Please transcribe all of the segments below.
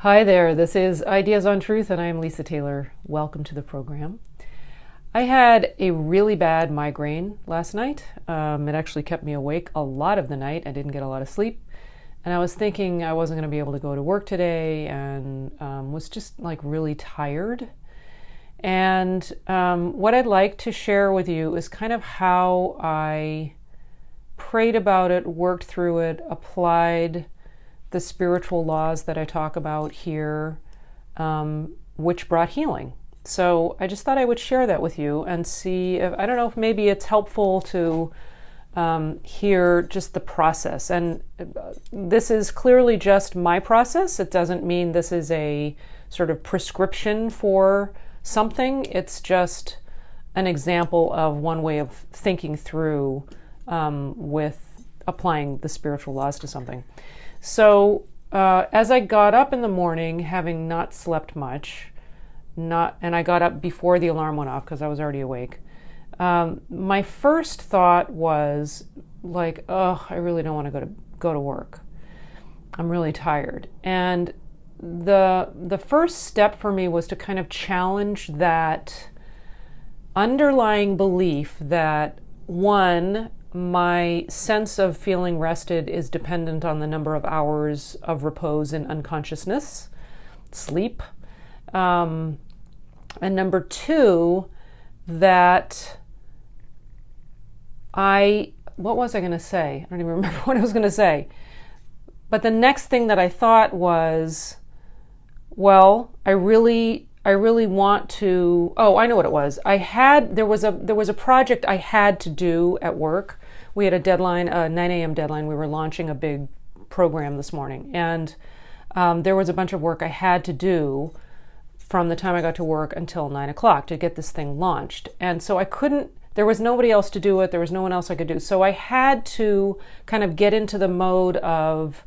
Hi there, this is Ideas on Truth, and I am Lisa Taylor. Welcome to the program. I had a really bad migraine last night. It actually kept me awake a lot of the night. I didn't get a lot of sleep. And I was thinking I wasn't going to be able to go to work today and was just like really tired. And what I'd like to share with you is kind of how I prayed about it, worked through it, applied the spiritual laws that I talk about here, which brought healing. So I just thought I would share that with you and see if, I don't know if maybe it's helpful to hear just the process. And this is clearly just my process. It doesn't mean this is a sort of prescription for something. It's just an example of one way of thinking through with applying the spiritual laws to something. So as I got up in the morning, having not slept much, and I got up before the alarm went off because I was already awake, my first thought was like, oh, I really don't want to go to work. I'm really tired. And the first step for me was to kind of challenge that underlying belief that, one, my sense of feeling rested is dependent on the number of hours of repose and unconsciousness, sleep. And number two, that what was I going to say? I don't even remember what I was going to say. But the next thing that I thought was, well, I really want to, I know what it was. There was a project I had to do at work. We had a deadline, a 9 a.m. deadline. We were launching a big program this morning. And there was a bunch of work I had to do from the time I got to work until 9 o'clock to get this thing launched. And so there was nobody else to do it. There was no one else I could do. So I had to kind of get into the mode of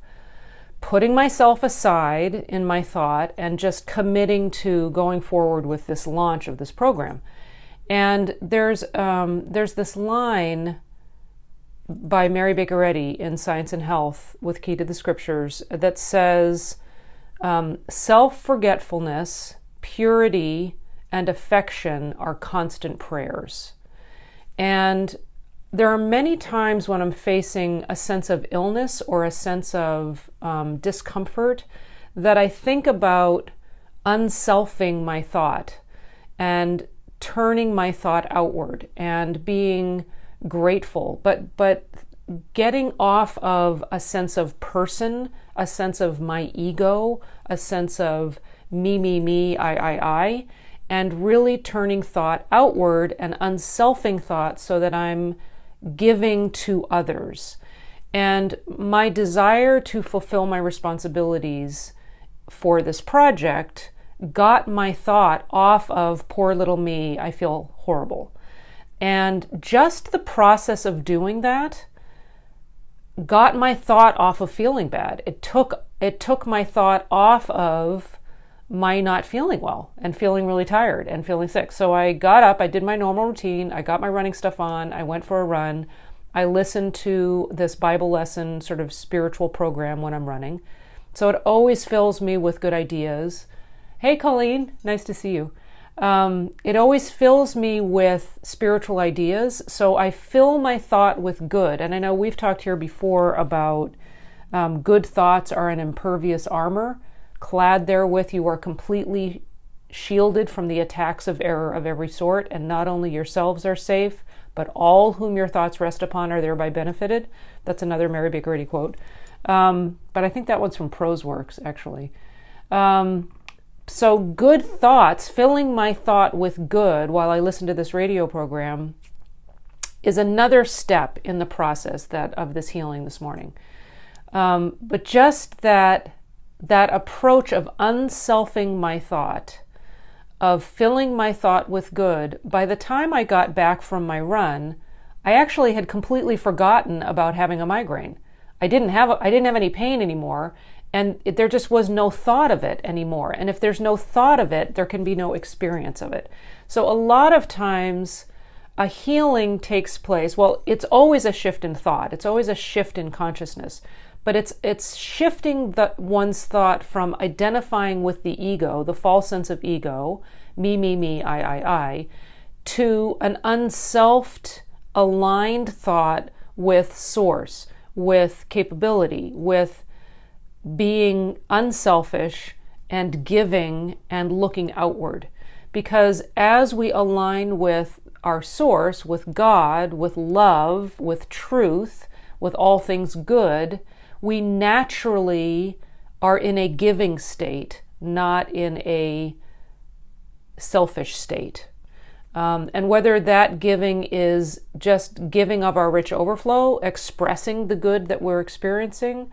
putting myself aside in my thought and just committing to going forward with this launch of this program. And there's this line by Mary Baker Eddy in Science and Health with Key to the Scriptures that says, self-forgetfulness, purity, and affection are constant prayers. And there are many times when I'm facing a sense of illness or a sense of discomfort that I think about unselfing my thought and turning my thought outward and being grateful, but getting off of a sense of person, a sense of my ego, a sense of me, I, and really turning thought outward and unselfing thought so that I'm giving to others. And my desire to fulfill my responsibilities for this project got my thought off of poor little me, I feel horrible. And just the process of doing that got my thought off of feeling bad. It took my thought off of my not feeling well and feeling really tired and feeling sick. So I got up, I did my normal routine, I got my running stuff on, I went for a run, I listened to this Bible lesson sort of spiritual program when I'm running. So it always fills me with good ideas. Hey Colleen, nice to see you. It always fills me with spiritual ideas. So I fill my thought with good. And I know we've talked here before about good thoughts are an impervious armor. Clad therewith, you are completely shielded from the attacks of error of every sort. And not only yourselves are safe, but all whom your thoughts rest upon are thereby benefited. That's another Mary Baker Eddy quote. But I think that one's from Prose Works, actually. So good thoughts, filling my thought with good while I listen to this radio program is another step in the process of this healing this morning. But just that approach of unselfing my thought, of filling my thought with good, by the time I got back from my run, I actually had completely forgotten about having a migraine. I didn't have any pain anymore. And there just was no thought of it anymore. And if there's no thought of it, there can be no experience of it. So a lot of times a healing takes place. Well, it's always a shift in thought. It's always a shift in consciousness. but it's shifting one's thought from identifying with the ego, the false sense of ego, me, I, to an unselfed, aligned thought with source, with capability, with being unselfish and giving and looking outward. Because as we align with our source, with God, with love, with truth, with all things good, we naturally are in a giving state, not in a selfish state. And whether that giving is just giving of our rich overflow, expressing the good that we're experiencing,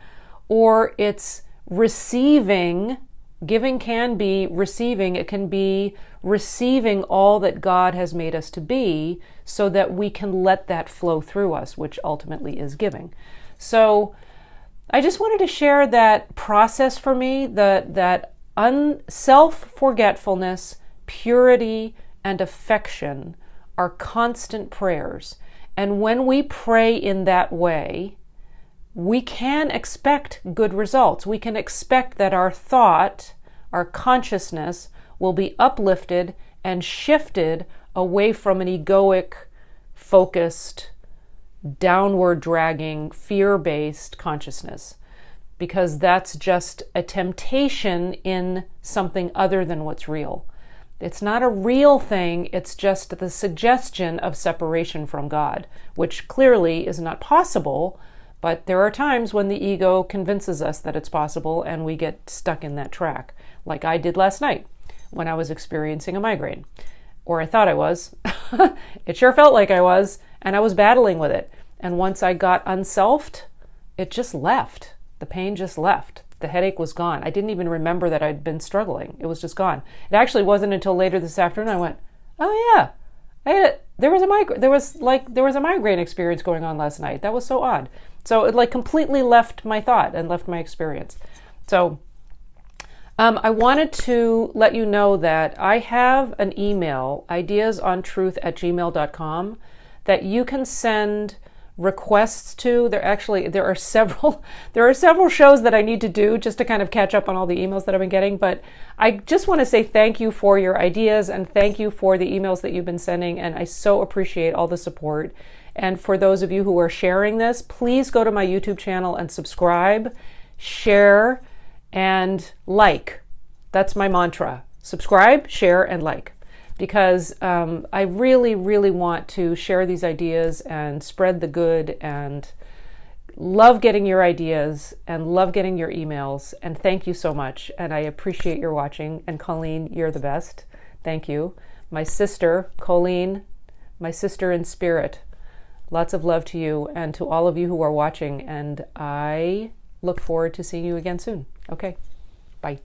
or it's receiving. Giving can be receiving. It can be receiving all that God has made us to be so that we can let that flow through us, which ultimately is giving. So I just wanted to share that process for me, that self-forgetfulness, purity, and affection are constant prayers. And when we pray in that way, we can expect good results. We can expect that our thought, our consciousness, will be uplifted and shifted away from an egoic, focused, downward dragging, fear-based consciousness. Because that's just a temptation in something other than what's real. It's not a real thing, it's just the suggestion of separation from God, which clearly is not possible. But there are times when the ego convinces us that it's possible and we get stuck in that track, like I did last night when I was experiencing a migraine. Or I thought I was. It sure felt like I was, and I was battling with it. And once I got unselfed, it just left. The pain just left. The headache was gone. I didn't even remember that I'd been struggling. It was just gone. It actually wasn't until later this afternoon I went, oh yeah, there was a migraine experience going on last night. That was so odd. So it completely left my thought and left my experience. So I wanted to let you know that I have an email, ideasontruth@gmail.com, that you can send requests to. There are several shows that I need to do just to kind of catch up on all the emails that I've been getting. But I just want to say thank you for your ideas and thank you for the emails that you've been sending. And I so appreciate all the support. And for those of you who are sharing this, please go to my YouTube channel and subscribe, share, and like. That's my mantra. Subscribe, share, and like. Because I really, really want to share these ideas and spread the good, and love getting your ideas and love getting your emails. And thank you so much. And I appreciate your watching. And Colleen, you're the best. Thank you. My sister, Colleen, my sister in spirit. Lots of love to you and to all of you who are watching. And I look forward to seeing you again soon. Okay. Bye.